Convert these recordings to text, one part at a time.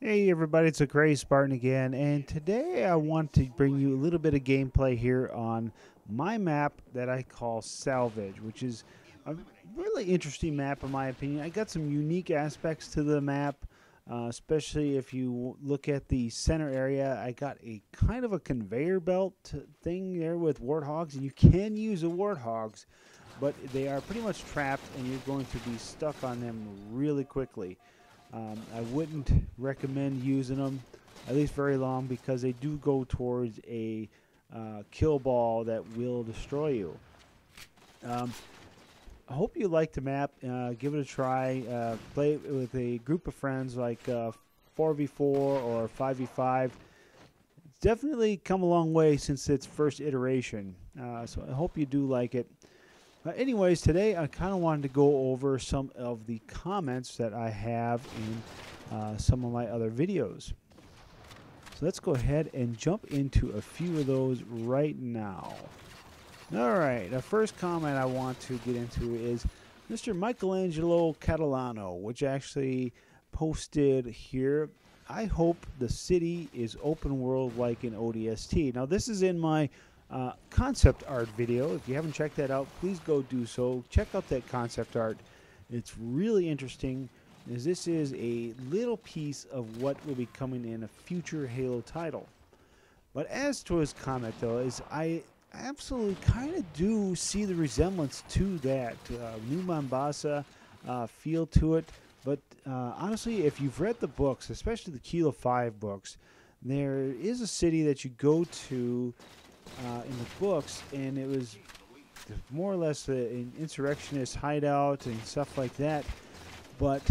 Hey everybody, it's a Gray Spartan again, and today I want to bring you a little bit of gameplay here on my map that I call Salvage, which is a really interesting map in my opinion. I got some unique aspects to the map, especially if you look at the center area. I got a kind of a conveyor belt thing there with warthogs, and you can use the warthogs, but they are pretty much trapped, and you're going to be stuck on them really quickly. I wouldn't recommend using them, at least very long, because they do go towards a kill ball that will destroy you. I hope you like the map. Give it a try. Play it with a group of friends, like 4v4 or 5v5. It's definitely come a long way since its first iteration, so I hope you do like it. Anyways, today I kind of wanted to go over some of the comments that I have in some of my other videos. So let's go ahead and jump into a few of those right now. Alright, the first comment I want to get into is Mr. Michelangelo Catalano, which actually posted here, "I hope the city is open world like in ODST." Now this is in my concept art video. If you haven't checked that out, please go do so. Check out that concept art. It's really interesting, as this is a little piece of what will be coming in a future Halo title. But as to his comment, though, is I absolutely kind of do see the resemblance to that New Mombasa feel to it. But honestly, if you've read the books, especially the Kilo 5 books, there is a city that you go to in the books, and it was more or less an insurrectionist hideout and stuff like that, but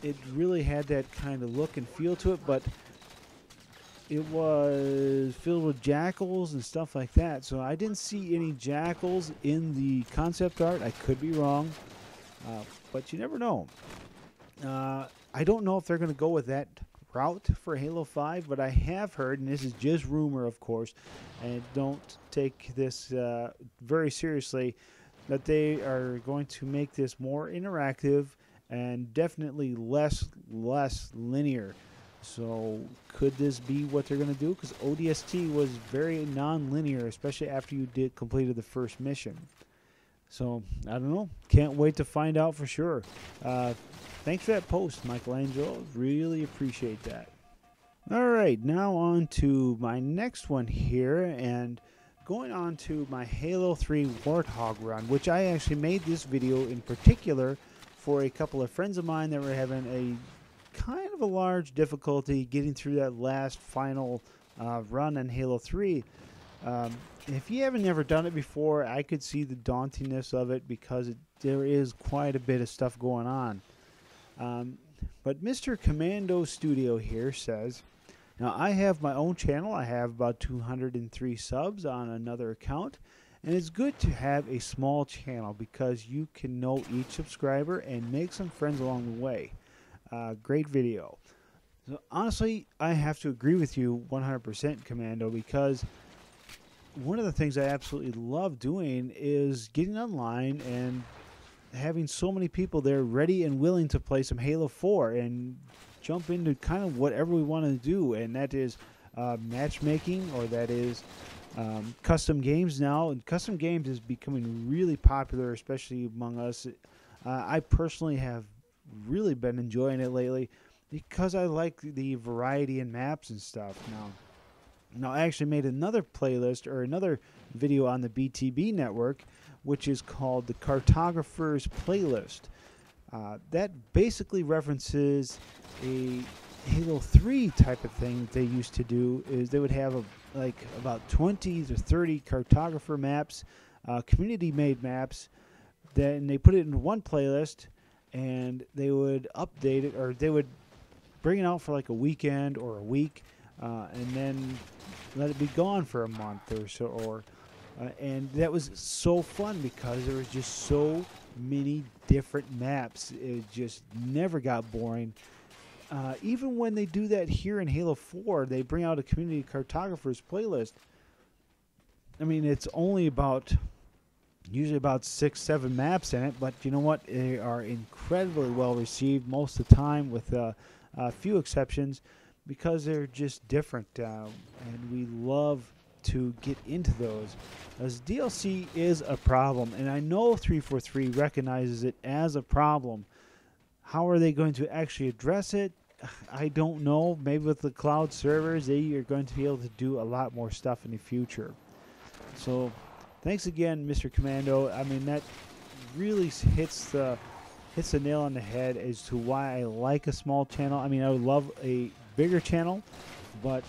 it really had that kind of look and feel to it, but it was filled with jackals and stuff like that. So I didn't see any jackals in the concept art. I could be wrong, but you never know. I don't know if they're going to go with that route for Halo 5, but I have heard, and this is just rumor of course, and don't take this very seriously, that they are going to make this more interactive and definitely less linear. So could this be what they're going to do? Because ODST was very non-linear, especially after you completed the first mission. So I don't know, can't wait to find out for sure. Thanks for that post, Michelangelo. Really appreciate that. Alright, now on to my next one here, and going on to my Halo 3 Warthog run, which I actually made this video in particular for a couple of friends of mine that were having a kind of a large difficulty getting through that last final run in Halo 3. If you haven't ever done it before, I could see the dauntingness of it, because there is quite a bit of stuff going on. But Mr. Commando Studio here says, "Now I have my own channel. I have about 203 subs on another account, and it's good to have a small channel because you can know each subscriber and make some friends along the way. Great video." So honestly, I have to agree with you 100%, Commando, because one of the things I absolutely love doing is getting online and having so many people there ready and willing to play some Halo 4 and jump into kind of whatever we want to do, and that is matchmaking, or that is custom games now. And custom games is becoming really popular, especially among us. I personally have really been enjoying it lately because I like the variety in maps and stuff. Now I actually made another playlist, or another video on the BTB network, which is called the Cartographer's Playlist. That basically references a Halo 3 type of thing that they used to do. Is they would have like about 20 to 30 cartographer maps, community-made maps, then they put it into one playlist, and they would update it, or they would bring it out for like a weekend or a week, and then let it be gone for a month or so, and that was so fun because there was just so many different maps. It just never got boring. Even when they do that here in Halo 4, they bring out a community cartographers playlist. I mean, it's only usually about 6-7 maps in it, but you know what? They are incredibly well received most of the time, with a few exceptions. because they're just different, and we love to get into those. As DLC is a problem, and I know 343 recognizes it as a problem. How are they going to actually address it? I don't know. Maybe with the cloud servers, they are going to be able to do a lot more stuff in the future. So, thanks again, Mr. Commando. I mean, that really hits the nail on the head as to why I like a small channel. I mean, I would love a bigger channel, but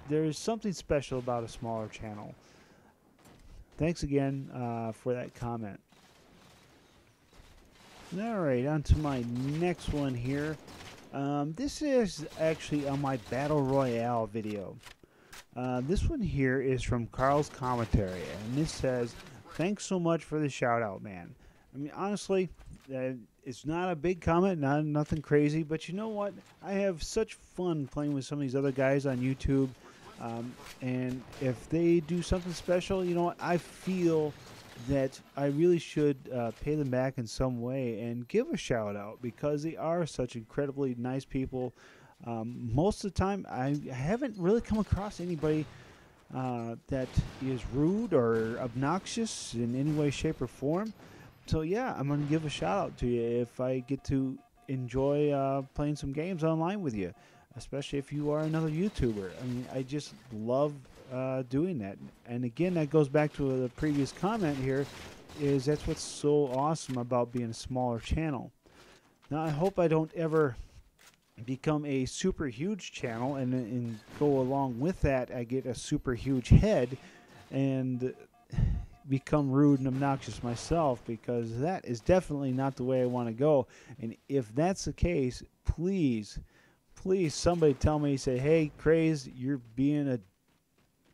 there's something special about a smaller channel. Thanks again for that comment. All right, on to my next one here. This is actually on my Battle Royale video. This one here is from Carl's Commentary, and this says, "Thanks so much for the shout out, man." I mean, honestly, it's not a big comment, nothing crazy, but you know what? I have such fun playing with some of these other guys on YouTube, and if they do something special, you know what? I feel that I really should pay them back in some way and give a shout out, because they are such incredibly nice people. Most of the time, I haven't really come across anybody that is rude or obnoxious in any way, shape, or form. So yeah, I'm going to give a shout out to you if I get to enjoy playing some games online with you, especially if you are another YouTuber. I mean, I just love doing that. And again, that goes back to the previous comment here, is that's what's so awesome about being a smaller channel. Now, I hope I don't ever become a super huge channel and go along with that I get a super huge head and become rude and obnoxious myself, because that is definitely not the way I want to go. And if that's the case, please somebody tell me, say, "Hey, Craze, you're being a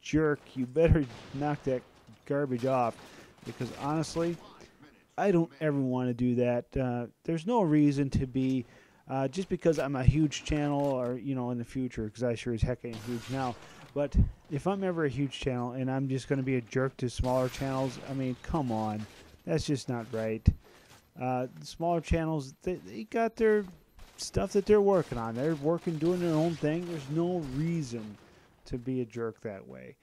jerk. You better knock that garbage off," because honestly, I don't ever want to do that. There's no reason to be just because I'm a huge channel, or in the future, because I sure as heck ain't huge now. But if I'm ever a huge channel and I'm just going to be a jerk to smaller channels, I mean, come on, that's just not right. Smaller channels, they got their stuff that they're working on. They're doing their own thing. There's no reason to be a jerk that way.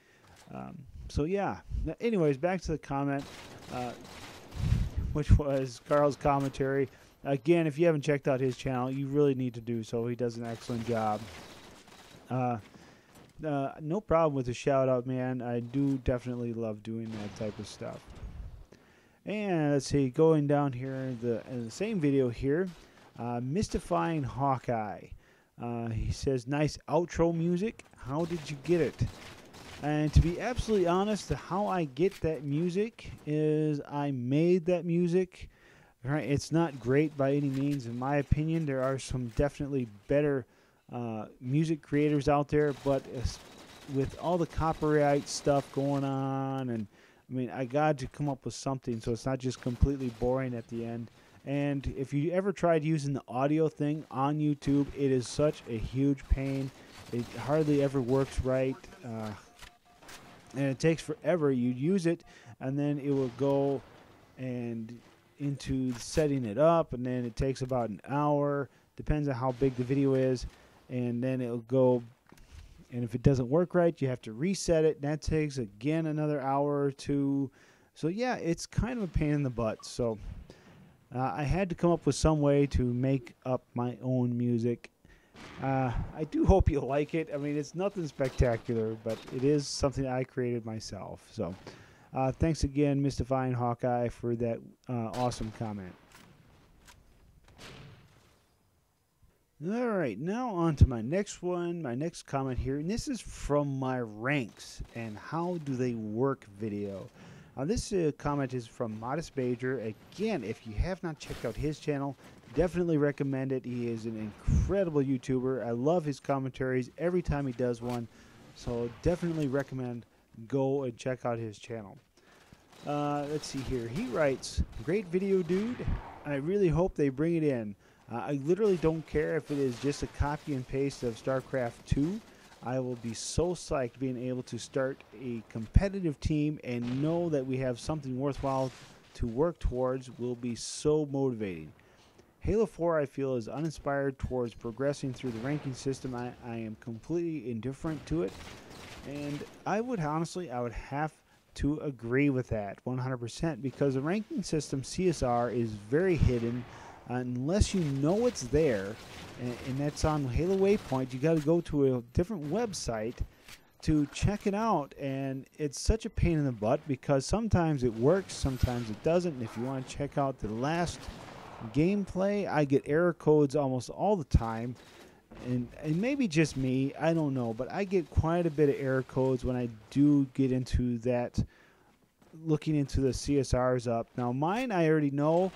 So yeah. Anyways, back to the comment, which was Carl's Commentary. Again, if you haven't checked out his channel, you really need to do so. He does an excellent job. No problem with the shout out, man. I do definitely love doing that type of stuff. And let's see, going down here in the same video here, Mystifying Hawkeye. He says, "Nice outro music. How did you get it?" And to be absolutely honest, how I get that music is I made that music. Right, it's not great by any means, in my opinion. There are some definitely better music creators out there, but with all the copyright stuff going on, and I mean, I got to come up with something so it's not just completely boring at the end. And if you ever tried using the audio thing on YouTube, it is such a huge pain. It hardly ever works right, and it takes forever. You use it, and then it will go and into setting it up, and then it takes about an hour, depends on how big the video is, and then it'll go, and if it doesn't work right, you have to reset it, and that takes again another hour or two. So yeah, it's kind of a pain in the butt. So I had to come up with some way to make up my own music. I do hope you like it. I mean, it's nothing spectacular, but it is something I created myself. So thanks again, Mystifying Hawkeye, for that awesome comment. All right, now on to my next one, my next comment here, and this is from my ranks and how do they work video. This comment is from Modest Major. Again, if you have not checked out his channel, definitely recommend it. He is an incredible YouTuber. I love his commentaries every time he does one, so definitely recommend go and check out his channel. Let's see here. He writes, "Great video, dude. I really hope they bring it in. I literally don't care if it is just a copy and paste of StarCraft 2. I will be so psyched being able to start a competitive team and know that we have something worthwhile to work towards will be so motivating. Halo 4, I feel, is uninspired towards progressing through the ranking system. I am completely indifferent to it, and I would have to agree with that 100%, because the ranking system CSR is very hidden unless you know it's there, and that's on Halo Waypoint. You got to go to a different website to check it out, and it's such a pain in the butt because sometimes it works, sometimes it doesn't. And if you want to check out the last gameplay, I get error codes almost all the time, and maybe just me, I don't know, but I get quite a bit of error codes when I do get into that, looking into the CSRs up. Now mine I already know,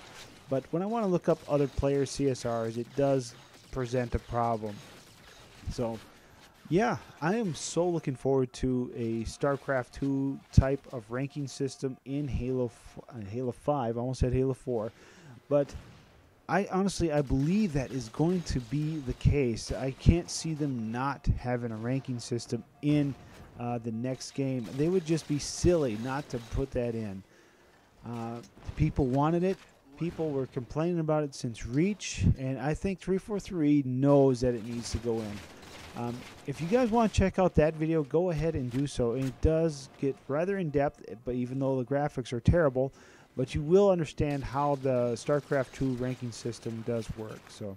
but when I want to look up other players' CSRs, it does present a problem. So yeah, I am so looking forward to a StarCraft 2 type of ranking system in Halo 5. I almost said Halo 4, but I believe that is going to be the case. I can't see them not having a ranking system in the next game. They would just be silly not to put that in. People wanted it. People were complaining about it since Reach, and I think 343 knows that it needs to go in. If you guys want to check out that video, go ahead and do so. And it does get rather in depth, but even though the graphics are terrible, but you will understand how the StarCraft 2 ranking system does work. So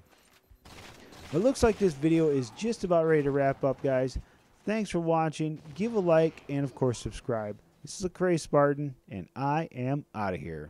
it looks like this video is just about ready to wrap up, guys. Thanks for watching. Give a like and, of course, subscribe. This is a Crazy Spartan, and I am out of here.